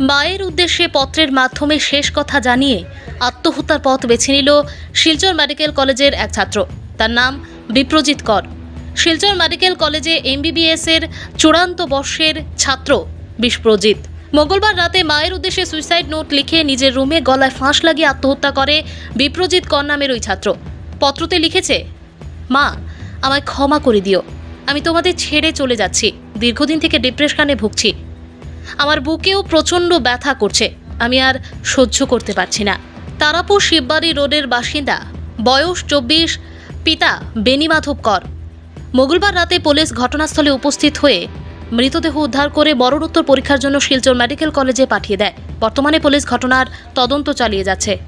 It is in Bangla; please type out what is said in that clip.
মায়ের উদ্দেশ্যে পত্রের মাধ্যমে শেষ কথা জানিয়ে আত্মহত্যার পথ বেছে নিল শিলচর মেডিকেল কলেজের এক ছাত্র। তার নাম বিপ্রজিৎ কর। শিলচর মেডিকেল কলেজে এমবিবিএস এর চূড়ান্ত বর্ষের ছাত্র বিপ্রজিৎ মঙ্গলবার রাতে মায়ের উদ্দেশ্যে সুইসাইড নোট লিখে নিজের রুমে গলায় ফাঁস লাগিয়ে আত্মহত্যা করে বিপ্রজিৎ কর নামের ওই ছাত্র। পত্রতে লিখেছে, মা, আমায় ক্ষমা করে দিও। আমি তোমাদের ছেড়ে চলে যাচ্ছি। দীর্ঘদিন থেকে ডিপ্রেশনে ভুগছি। আমার বুকেও প্রচণ্ড ব্যথা করছে। আমি আর সহ্য করতে পারছি না। তারাপুর শিববাড়ি রোডের বাসিন্দা, বয়স 24, পিতা বেণীমাধব কর। মঙ্গলবার রাতে পুলিশ ঘটনাস্থলে উপস্থিত হয়ে মৃতদেহ উদ্ধার করে মরণোত্তর পরীক্ষার জন্য শিলচর মেডিকেল কলেজে পাঠিয়ে দেয়। বর্তমানে পুলিশ ঘটনার তদন্ত চালিয়ে যাচ্ছে।